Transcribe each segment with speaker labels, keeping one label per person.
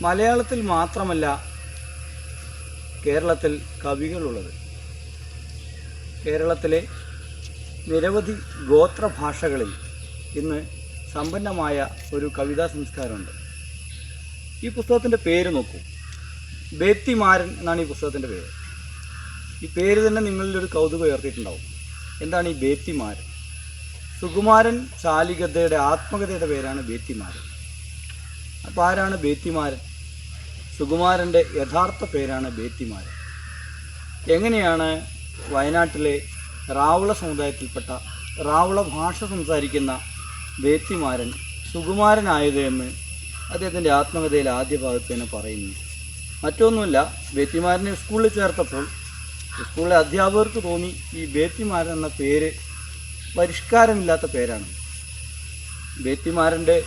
Speaker 1: മലയാളത്തിൽ മാത്രമല്ല കേരളത്തിൽ കവികളുള്ളത്. കേരളത്തിലെ നിരവധി ഗോത്രഭാഷകളിൽ ഇന്ന് സമ്പന്നമായ ഒരു കവിതാ സംസ്കാരമുണ്ട്. ഈ പുസ്തകത്തിൻ്റെ പേര് നോക്കൂ, ബേത്തിമാരൻ എന്നാണ് ഈ പുസ്തകത്തിൻ്റെ പേര്. ഈ പേര് തന്നെ നിങ്ങളിലൊരു കൗതുകം ഉയർത്തിയിട്ടുണ്ടാവും. എന്താണ് ഈ ബേത്തിമാരൻ? സുകുമാരൻ ചാലിഗദ്ദയുടെ ആത്മകഥയുടെ പേരാണ് ബേത്തിമാരൻ. അപ്പോൾ ആരാണ് ബേത്തിമാരൻ? സുകുമാരൻ്റെ യഥാർത്ഥ പേരാണ് ബേത്തിമാരൻ. എങ്ങനെയാണ് വയനാട്ടിലെ റാവുള സമുദായത്തിൽപ്പെട്ട റാവുള ഭാഷ സംസാരിക്കുന്ന ബേത്തിമാരൻ സുകുമാരനായത് എന്ന് അദ്ദേഹത്തിൻ്റെ ആത്മകഥയിൽ ആദ്യ ഭാഗത്ത് തന്നെ പറയുന്നു. മറ്റൊന്നുമില്ല, ബേത്തിമാരനെ സ്കൂളിൽ ചേർത്തപ്പോൾ സ്കൂളിലെ അധ്യാപകർക്ക് തോന്നി ഈ ബേത്തിമാരൻ എന്ന പേര് പരിഷ്കാരമില്ലാത്ത പേരാണ്. ബേത്തിമാരൻ്റെ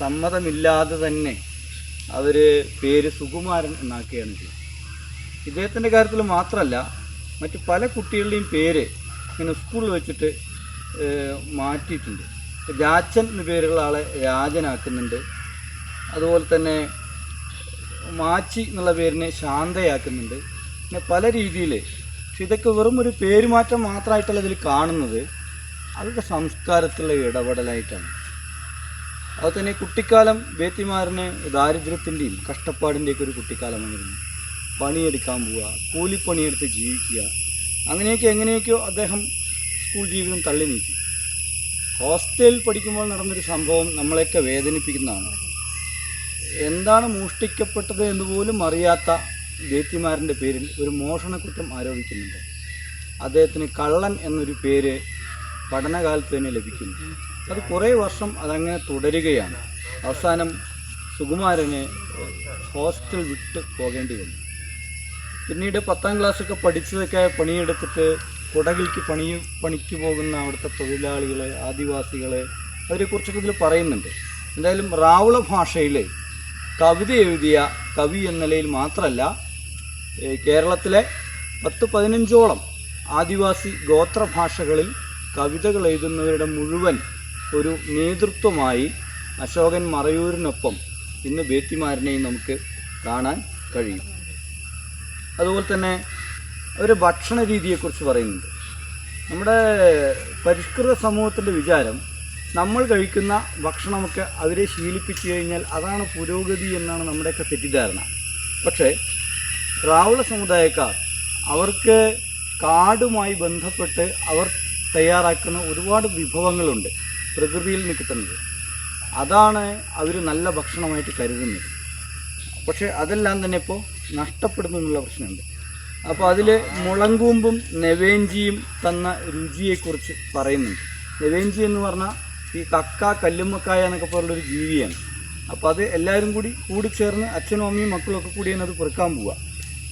Speaker 1: സമ്മതമില്ലാതെ തന്നെ അവർ പേര് സുകുമാരൻ എന്നാക്കുകയാണ് ചെയ്തത്. ഇദ്ദേഹത്തിൻ്റെ കാര്യത്തിൽ മാത്രമല്ല, മറ്റ് പല കുട്ടികളുടെയും പേര് ഇങ്ങനെ സ്കൂളിൽ വെച്ചിട്ട് മാറ്റിയിട്ടുണ്ട്. രാജൻ എന്ന പേരുള്ള ആളെ രാജനാക്കുന്നുണ്ട്. അതുപോലെ തന്നെ മാച്ചി എന്നുള്ള പേരിനെ ശാന്തയാക്കുന്നുണ്ട്. പിന്നെ പല രീതിയിൽ. പക്ഷെ ഇതൊക്കെ വെറും ഒരു പേരുമാറ്റം മാത്രമായിട്ടുള്ള ഇതിൽ കാണുന്നത് അവരുടെ സംസ്കാരത്തിലുള്ള ഇടപെടലായിട്ടാണ്. അതുതന്നെ കുട്ടിക്കാലം ബേത്തിമാരന് ദാരിദ്ര്യത്തിൻ്റെയും കഷ്ടപ്പാടിൻ്റെയൊക്കെ ഒരു കുട്ടിക്കാലമായിരുന്നു. പണിയെടുക്കാൻ പോവുക, കൂലിപ്പണിയെടുത്ത് ജീവിക്കുക, എങ്ങനെയൊക്കെയോ അദ്ദേഹം സ്കൂൾ ജീവിതം തള്ളി നീക്കി. ഹോസ്റ്റലിൽ പഠിക്കുമ്പോൾ നടന്നൊരു സംഭവം നമ്മളെയൊക്കെ വേദനിപ്പിക്കുന്നതാണ്. എന്താണ് മോഷ്ടിക്കപ്പെട്ടത് എന്ന് പോലും അറിയാത്ത ബേത്തിമാരൻ്റെ പേരിൽ ഒരു മോഷണക്കുറ്റം ആരോപിക്കുന്നുണ്ട്. അദ്ദേഹത്തിന് കള്ളൻ എന്നൊരു പേര് പഠനകാലത്ത് തന്നെ ലഭിക്കുന്നു. അത് കുറേ വർഷം അതങ്ങനെ തുടരുകയാണ്. അവസാനം സുകുമാരന് ഹോസ്റ്റൽ വിട്ട് പോകേണ്ടി വന്നു. പിന്നീട് 10ാം ക്ലാസ്സൊക്കെ പഠിച്ചതൊക്കെ പണിയെടുത്തിട്ട് കുടകിലേക്ക് പണിക്ക് പോകുന്ന അവിടുത്തെ തൊഴിലാളികൾ, ആദിവാസികൾ, അവരെക്കുറിച്ചൊക്കെ ഇതിൽ പറയുന്നുണ്ട്. എന്തായാലും റാവുള ഭാഷയിൽ കവിത എഴുതിയ കവി എന്ന നിലയിൽ മാത്രമല്ല, കേരളത്തിലെ 10-15ഓളം ആദിവാസി ഗോത്രഭാഷകളിൽ കവിതകൾ എഴുതുന്നവരുടെ മുഴുവൻ ഒരു നേതൃത്വമായി അശോകൻ മറയൂരിനൊപ്പം ഇന്ന് ബേത്തിമാരനെയും നമുക്ക് കാണാൻ കഴിയും. അതുപോലെ തന്നെ അവർ ഭക്ഷണ രീതിയെക്കുറിച്ച് പറയുന്നുണ്ട്. നമ്മുടെ പരിഷ്കൃത സമൂഹത്തിൻ്റെ വിചാരം നമ്മൾ കഴിക്കുന്ന ഭക്ഷണമൊക്കെ അവരെ ശീലിപ്പിച്ചു കഴിഞ്ഞാൽ അതാണ് പുരോഗതി എന്നാണ് നമ്മുടെയൊക്കെ തെറ്റിദ്ധാരണ. പക്ഷേ റാവുള സമുദായക്കാർ അവർക്ക് കാടുമായി ബന്ധപ്പെട്ട് അവർ തയ്യാറാക്കുന്ന ഒരുപാട് വിഭവങ്ങളുണ്ട് പ്രകൃതിയിൽ നിന്ന് കിട്ടുന്നത്. അതാണ് അവർ നല്ല ഭക്ഷണമായിട്ട് കരുതുന്നത്. പക്ഷേ അതെല്ലാം തന്നെ ഇപ്പോൾ നഷ്ടപ്പെടുന്നു എന്നുള്ള പ്രശ്നമുണ്ട്. അപ്പോൾ അതിൽ മുളങ്കൂമ്പും നെവേഞ്ചിയും തന്ന രുചിയെക്കുറിച്ച് പറയുന്നുണ്ട്. നെവേഞ്ചി എന്ന് പറഞ്ഞാൽ ഈ കക്ക, കല്ലുമ്മക്കായ എന്നൊക്കെ പോലുള്ളൊരു ജീവിയാണ്. അപ്പോൾ അത് എല്ലാവരും കൂടി ചേർന്ന് അച്ഛനും അമ്മയും മക്കളൊക്കെ കൂടിയാണ് അത് പെറുക്കാൻ പോവുക.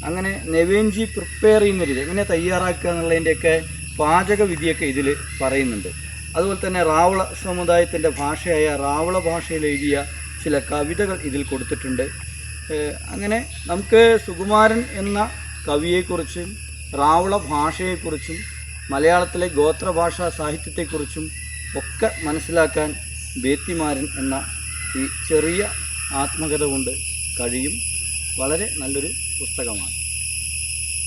Speaker 1: അങ്ങനെ നെവേഞ്ചി പ്രിപ്പയർ ചെയ്യുന്ന രീതി, എങ്ങനെ തയ്യാറാക്കുക എന്നുള്ളതിൻ്റെയൊക്കെ പാചക വിധിയൊക്കെ ഇതിൽ പറയുന്നുണ്ട്. അതുപോലെ തന്നെ റാവുള സമുദായത്തിൻ്റെ ഭാഷയായ റാവുള ഭാഷയിൽ എഴുതിയ ചില കവിതകൾ ഇതിൽ കൊടുത്തിട്ടുണ്ട്. അങ്ങനെ നമുക്ക് സുകുമാരൻ എന്ന കവിയെക്കുറിച്ചും റാവുള ഭാഷയെക്കുറിച്ചും മലയാളത്തിലെ ഗോത്രഭാഷാ സാഹിത്യത്തെക്കുറിച്ചും ഒക്കെ മനസ്സിലാക്കാൻ ബേത്തിമാരൻ എന്ന ഈ ചെറിയ ആത്മകഥ കൊണ്ട് കഴിയും. വളരെ നല്ലൊരു പുസ്തകമാണ്.